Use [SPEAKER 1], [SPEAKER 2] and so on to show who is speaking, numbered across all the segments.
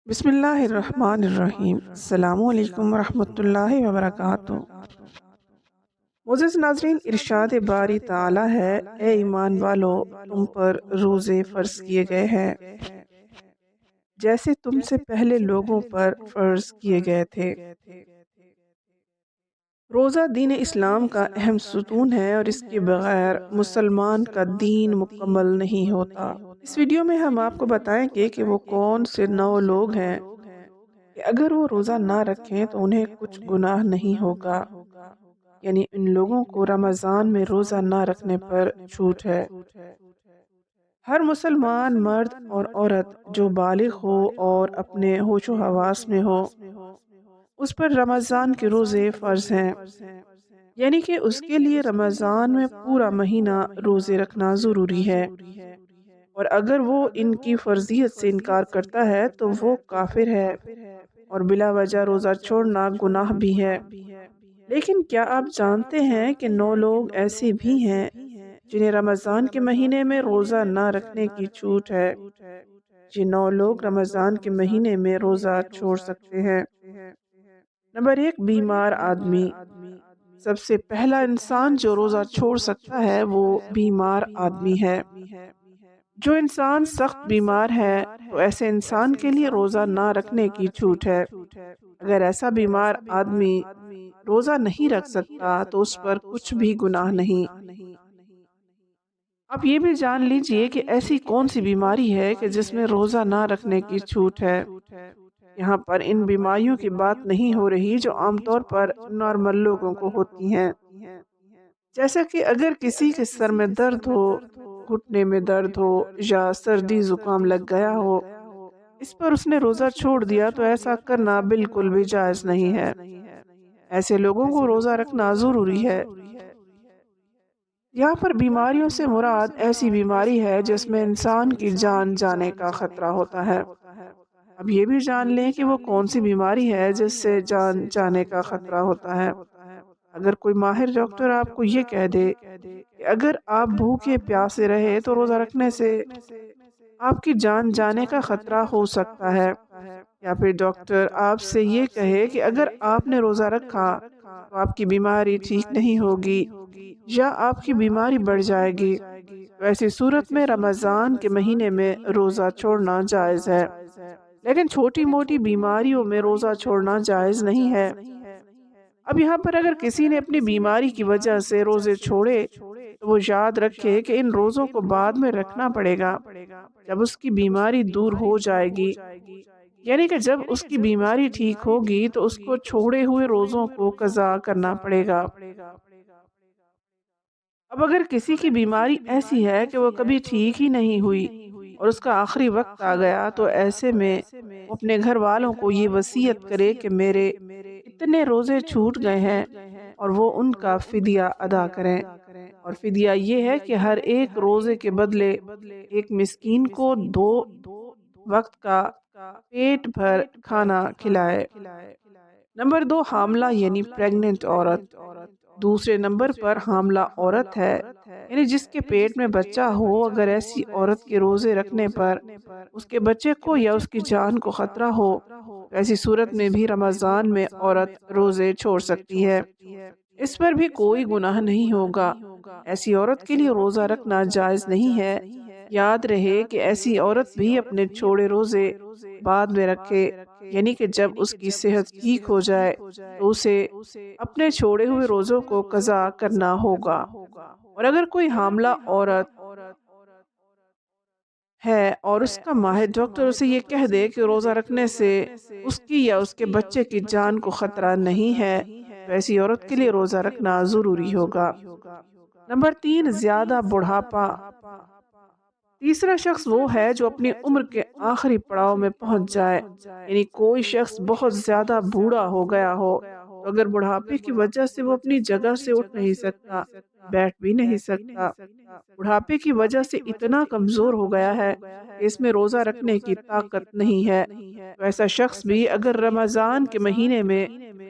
[SPEAKER 1] بسم اللہ الرحمن الرحیم۔ السلام علیکم ورحمۃ اللہ وبرکاتہ۔ معزز ناظرین، ارشاد باری تعالی ہے، اے ایمان والو، تم پر روزے فرض کیے گئے ہیں جیسے تم سے پہلے لوگوں پر فرض کیے گئے تھے۔ روزہ دین اسلام کا اہم ستون ہے اور اس کے بغیر مسلمان کا دین مکمل نہیں ہوتا۔ اس ویڈیو میں ہم آپ کو بتائیں گے کہ وہ کون سے 9 لوگ ہیں کہ اگر وہ روزہ نہ رکھیں تو انہیں کچھ گناہ نہیں ہوگا، یعنی ان لوگوں کو رمضان میں روزہ نہ رکھنے پر چھوٹ ہے۔ ہر مسلمان مرد اور عورت جو بالغ ہو اور اپنے ہوش و حواس میں ہو، اس پر رمضان کے روزے فرض ہیں، یعنی کہ اس کے لیے رمضان میں پورا مہینہ روزے رکھنا ضروری ہے، اور اگر وہ ان کی فرضیت سے انکار کرتا ہے تو وہ کافر ہے اور بلا وجہ روزہ چھوڑنا گناہ بھی ہے۔ لیکن کیا آپ جانتے ہیں کہ 9 لوگ ایسے بھی ہیں جنہیں رمضان کے مہینے میں روزہ نہ رکھنے کی چھوٹ ہے؟ یہ 9 لوگ رمضان کے مہینے میں روزہ چھوڑ سکتے ہیں۔ نمبر 1، بیمار آدمی۔ سب سے پہلا انسان جو روزہ چھوڑ سکتا ہے وہ بیمار آدمی ہے۔ جو انسان سخت بیمار ہے تو ایسے انسان کے لیے روزہ نہ رکھنے کی چھوٹ ہے۔ اگر ایسا بیمار آدمی روزہ نہیں رکھ سکتا تو اس پر کچھ بھی گناہ نہیں۔ آپ یہ بھی جان لیجئے کہ ایسی کون سی بیماری ہے کہ جس میں روزہ نہ رکھنے کی چھوٹ ہے۔ یہاں پر ان بیماریوں کی بات نہیں ہو رہی جو عام طور پر نارمل لوگوں کو ہوتی ہیں، جیسا کہ اگر کسی کے سر میں درد ہو، گھٹنے میں درد ہو یا سردی زکام لگ گیا ہو، اس پر اس نے روزہ چھوڑ دیا تو ایسا کرنا بالکل بھی جائز نہیں ہے۔ ایسے لوگوں کو روزہ رکھنا ضروری ہے۔ یہاں پر بیماریوں سے مراد ایسی بیماری ہے جس میں انسان کی جان جانے کا خطرہ ہوتا ہے۔ اب یہ بھی جان لیں کہ وہ کون سی بیماری ہے جس سے جان جانے کا خطرہ ہوتا ہے۔ اگر کوئی ماہر ڈاکٹر آپ کو یہ کہہ دے کہ اگر آپ بھوکے پیاسے رہے تو روزہ رکھنے سے آپ کی جان جانے کا خطرہ ہو سکتا ہے، یا پھر ڈاکٹر آپ سے یہ کہے کہ اگر آپ نے روزہ رکھا تو آپ کی بیماری ٹھیک نہیں ہوگی یا آپ کی بیماری بڑھ جائے گی، تو ایسی صورت میں رمضان کے مہینے میں روزہ چھوڑنا جائز ہے، لیکن چھوٹی موٹی بیماریوں میں روزہ چھوڑنا جائز نہیں ہے۔ اب یہاں پر اگر کسی نے اپنی بیماری کی وجہ سے روزے چھوڑے تو وہ یاد رکھے کہ ان روزوں کو بعد میں رکھنا پڑے گا جب اس کی بیماری دور ہو جائے گی، یعنی کہ جب اس کی بیماری ٹھیک ہوگی تو اس کو چھوڑے ہوئے روزوں کو قضا کرنا پڑے گا۔ اب اگر کسی کی بیماری ایسی ہے کہ وہ کبھی ٹھیک ہی نہیں ہوئی اور اس کا آخری وقت آ گیا تو ایسے میں وہ اپنے گھر والوں کو یہ وصیت کرے کہ میرے اتنے روزے چھوٹ گئے ہیں اور وہ ان کا فدیہ ادا کریں، اور فدیہ یہ ہے کہ ہر ایک روزے کے بدلے ایک مسکین کو 2 وقت کا پیٹ بھر کھانا کھلائے۔ نمبر 2، حاملہ یعنی پریگننٹ عورت۔ دوسرے نمبر پر حاملہ عورت ہے، یعنی جس کے پیٹ میں بچہ ہو۔ اگر ایسی عورت کے روزے رکھنے پر اس کے بچے کو یا اس کی جان کو خطرہ ہو تو ایسی صورت میں بھی رمضان میں عورت روزے چھوڑ سکتی ہے، اس پر بھی کوئی گناہ نہیں ہوگا۔ ایسی عورت کے لیے روزہ رکھنا جائز نہیں ہے۔ یاد رہے کہ ایسی عورت بھی اپنے چھوڑے روزے بعد میں رکھے، یعنی کہ جب اس کی صحت ٹھیک ہو جائے تو اسے اپنے چھوڑے ہوئے روزوں کو قضا کرنا ہوگا۔ اور اگر کوئی حاملہ عورت ہے اور اس کا ماہر ڈاکٹر اسے یہ کہہ دے کہ روزہ رکھنے سے اس کی یا اس کے بچے کی جان کو خطرہ نہیں ہے تو ایسی عورت کے لیے روزہ رکھنا ضروری ہوگا۔ نمبر 3، زیادہ بڑھاپا۔ تیسرا شخص وہ ہے جو اپنی عمر کے آخری پڑاؤ میں پہنچ جائے، یعنی کوئی شخص بہت زیادہ بوڑھا ہو گیا ہو تو اگر بڑھاپے کی وجہ سے وہ اپنی جگہ سے اٹھ نہیں سکتا، بیٹھ بھی نہیں سکتا، بڑھاپے کی وجہ سے اتنا کمزور ہو گیا ہے کہ اس میں روزہ رکھنے کی طاقت نہیں ہے، تو ایسا شخص بھی اگر رمضان کے مہینے میں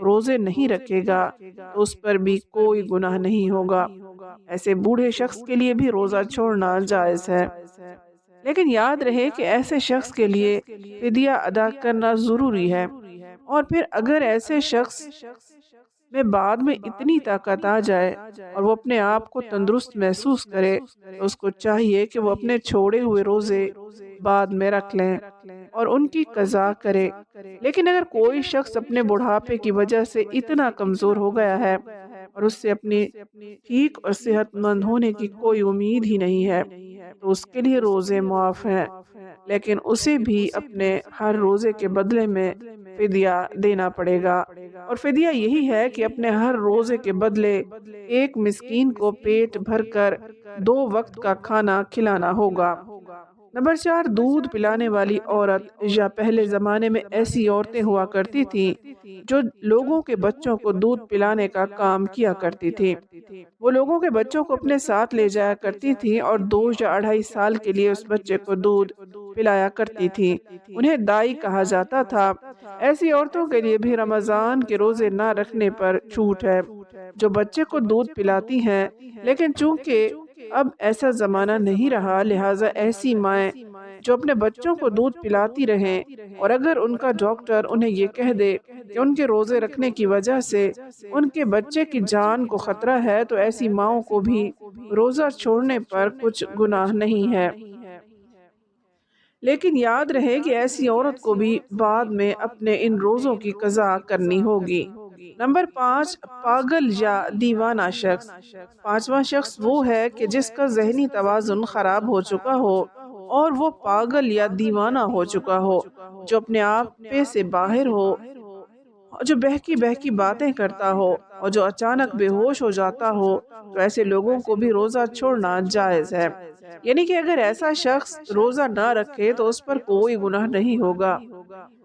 [SPEAKER 1] روزے نہیں رکھے گا تو اس پر بھی کوئی گناہ نہیں ہوگا۔ ایسے بوڑھے شخص کے لیے بھی روزہ چھوڑنا جائز ہے۔ لیکن یاد رہے کہ ایسے شخص کے لیے فدیہ ادا کرنا ضروری ہے، اور پھر اگر ایسے شخص میں بعد میں اتنی طاقت آ جائے اور وہ اپنے آپ کو تندرست محسوس کرے تو اس کو چاہیے کہ وہ اپنے چھوڑے ہوئے روزے بعد میں رکھ لیں اور ان کی قضا کرے۔ لیکن اگر کوئی شخص اپنے بڑھاپے کی وجہ سے اتنا کمزور ہو گیا ہے اور اس سے اپنی ٹھیک اور صحت مند ہونے کی کوئی امید ہی نہیں ہے تو اس کے لیے روزے معاف ہیں، لیکن اسے بھی اپنے ہر روزے کے بدلے میں فدیہ دینا پڑے گا، اور فدیہ یہی ہے کہ اپنے ہر روزے کے بدلے ایک مسکین کو پیٹ بھر کر 2 وقت کا کھانا کھلانا ہوگا۔ نمبر 4، دودھ پلانے والی عورت، یا پہلے زمانے میں ایسی عورتیں ہوا کرتی تھیں جو لوگوں کے بچوں کو دودھ پلانے کا کام کیا کرتی تھی۔ وہ لوگوں کے بچوں کو اپنے ساتھ لے جایا کرتی تھی اور 2 یا 2.5 سال کے لیے اس بچے کو دودھ پلایا کرتی تھی۔ انہیں دائی کہا جاتا تھا۔ ایسی عورتوں کے لیے بھی رمضان کے روزے نہ رکھنے پر چھوٹ ہے جو بچے کو دودھ پلاتی ہیں، لیکن چونکہ اب ایسا زمانہ نہیں رہا، لہٰذا ایسی مائیں جو اپنے بچوں کو دودھ پلاتی رہیں اور اگر ان کا ڈاکٹر انہیں یہ کہہ دے کہ ان کے روزے رکھنے کی وجہ سے ان کے بچے کی جان کو خطرہ ہے تو ایسی ماؤں کو بھی روزہ چھوڑنے پر کچھ گناہ نہیں ہے، لیکن یاد رہے کہ ایسی عورت کو بھی بعد میں اپنے ان روزوں کی قضا کرنی ہوگی۔ نمبر 5، پاگل یا دیوانہ شخص۔ پانچواں شخص وہ ہے کہ جس کا ذہنی توازن خراب ہو چکا ہو اور وہ پاگل یا دیوانہ ہو چکا ہو، جو اپنے آپ پہ سے باہر ہو، جو بہکی بہکی باتیں کرتا ہو اور جو اچانک بے ہوش ہو جاتا ہو، تو ایسے لوگوں کو بھی روزہ چھوڑنا جائز ہے۔ یعنی کہ اگر ایسا شخص روزہ نہ رکھے تو اس پر کوئی گناہ نہیں ہوگا،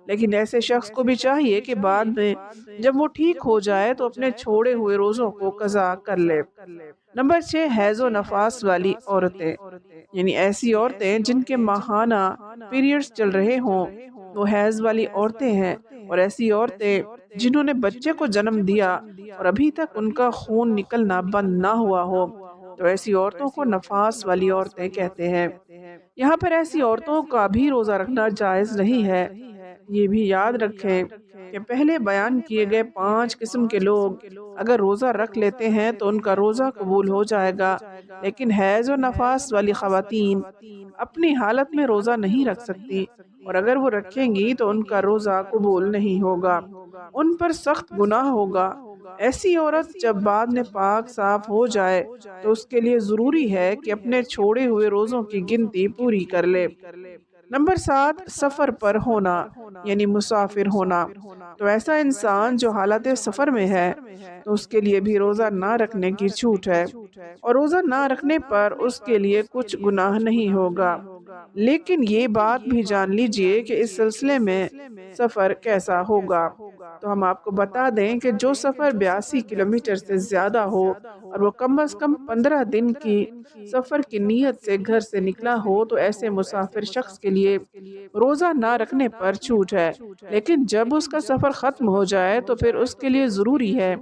[SPEAKER 1] لیکن ایسے شخص کو بھی چاہیے کہ بعد میں جب وہ ٹھیک ہو جائے تو اپنے چھوڑے ہوئے روزوں کو قضا کر لے۔ نمبر 6، حیض و نفاس والی عورتیں، یعنی ایسی عورتیں جن کے ماہانہ پیریڈز چل رہے ہوں، وہ حیض والی عورتیں ہیں، اور ایسی عورتیں جنہوں نے بچے کو جنم دیا اور ابھی تک ان کا خون نکلنا بند نہ ہوا ہو، تو ایسی عورتوں کو نفاس والی عورتیں کہتے ہیں۔ یہاں پر ایسی عورتوں کا بھی روزہ رکھنا جائز نہیں ہے۔ یہ بھی یاد رکھیں کہ پہلے بیان کیے گئے 5 قسم کے لوگ اگر روزہ رکھ لیتے ہیں تو ان کا روزہ قبول ہو جائے گا، لیکن حیض و نفاس والی خواتین اپنی حالت میں روزہ نہیں رکھ سکتی، اور اگر وہ رکھیں گی تو ان کا روزہ قبول نہیں ہوگا، ان پر سخت گناہ ہوگا۔ ایسی عورت جب بعد میں پاک صاف ہو جائے تو اس کے لیے ضروری ہے کہ اپنے چھوڑے ہوئے روزوں کی گنتی پوری کر لے۔ نمبر 7، سفر پر ہونا، یعنی مسافر ہونا۔ تو ایسا انسان جو حالت سفر میں ہے تو اس کے لیے بھی روزہ نہ رکھنے کی چھوٹ ہے، اور روزہ نہ رکھنے پر اس کے لیے کچھ گناہ نہیں ہوگا، لیکن یہ بات بھی جان لیجئے کہ اس سلسلے میں سفر کیسا ہوگا۔ تو ہم آپ کو بتا دیں کہ جو سفر 82 کلومیٹر سے زیادہ ہو اور وہ کم از کم 15 دن کی سفر کی نیت سے گھر سے نکلا ہو تو ایسے مسافر شخص کے لیے روزہ نہ رکھنے پر چھوٹ ہے، لیکن جب اس کا سفر ختم ہو جائے تو پھر اس کے لیے ضروری ہے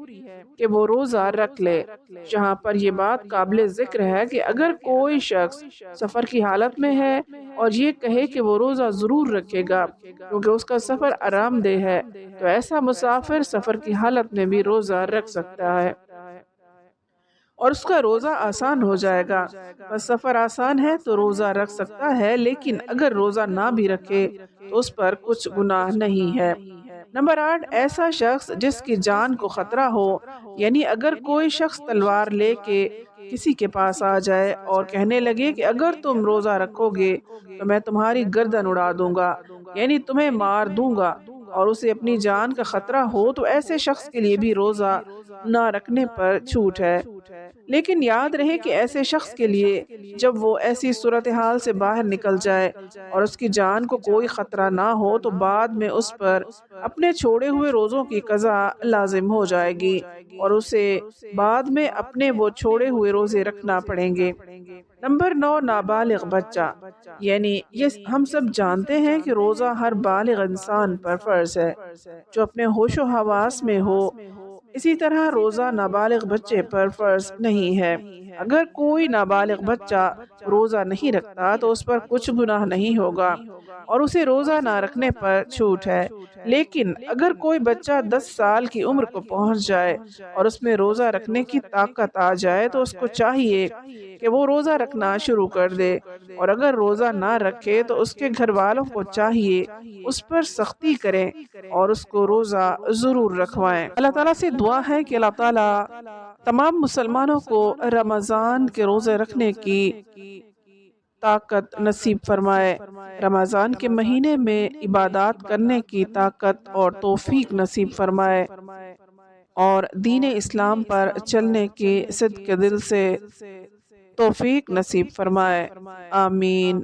[SPEAKER 1] کہ وہ روزہ رکھ لے۔ جہاں پر یہ بات قابل ذکر ہے کہ اگر کوئی شخص سفر کی حالت میں ہے اور یہ کہے کہ وہ روزہ ضرور رکھے گا کیونکہ اس کا سفر آرام دہ ہے، تو ایسا مسافر سفر کی حالت میں بھی روزہ رکھ سکتا ہے اور اس کا روزہ آسان ہو جائے گا۔ بس سفر آسان ہے تو روزہ رکھ سکتا ہے، لیکن اگر روزہ نہ بھی رکھے تو اس پر کچھ گناہ نہیں ہے۔ نمبر 8، ایسا شخص جس کی جان کو خطرہ ہو، یعنی اگر کوئی شخص تلوار لے کے کسی کے پاس آ جائے اور کہنے لگے کہ اگر تم روزہ رکھو گے تو میں تمہاری گردن اڑا دوں گا، یعنی تمہیں مار دوں گا، اور اسے اپنی جان کا خطرہ ہو تو ایسے شخص کے لیے بھی روزہ نہ رکھنے پر چھوٹ ہے، لیکن یاد رہے کہ ایسے شخص کے لیے جب وہ ایسی صورتحال سے باہر نکل جائے اور اس کی جان کو کوئی خطرہ نہ ہو تو بعد میں اس پر اپنے چھوڑے ہوئے روزوں کی قضا لازم ہو جائے گی اور اسے بعد میں اپنے وہ چھوڑے ہوئے روزے رکھنا پڑیں گے۔ نمبر 9، نابالغ بچہ، یعنی یہ ہم سب جانتے ہیں کہ روزہ ہر بالغ انسان پر فرض ہے جو اپنے ہوش و حواس میں ہو اسی طرح روزہ نابالغ بچے پر فرض نہیں ہے۔ اگر کوئی نابالغ بچہ روزہ نہیں رکھتا تو اس پر کچھ گناہ نہیں ہوگا اور اسے روزہ نہ رکھنے پر چھوٹ ہے۔ لیکن اگر کوئی بچہ 10 سال کی عمر کو پہنچ جائے اور اس میں روزہ رکھنے کی طاقت آ جائے تو اس کو چاہیے کہ وہ روزہ رکھنا شروع کر دے، اور اگر روزہ نہ رکھے تو اس کے گھر والوں کو چاہیے اس پر سختی کریں اور اس کو روزہ ضرور رکھوائیں۔ اللہ تعالیٰ سے دعا ہے کہ اللہ تعالیٰ تمام مسلمانوں کو رمضان کے روزے رکھنے کی طاقت نصیب فرمائے، رمضان کے مہینے میں عبادات کرنے کی طاقت اور توفیق نصیب فرمائے، اور دین اسلام پر چلنے کی صدق دل سے توفیق نصیب فرمائے۔ آمین۔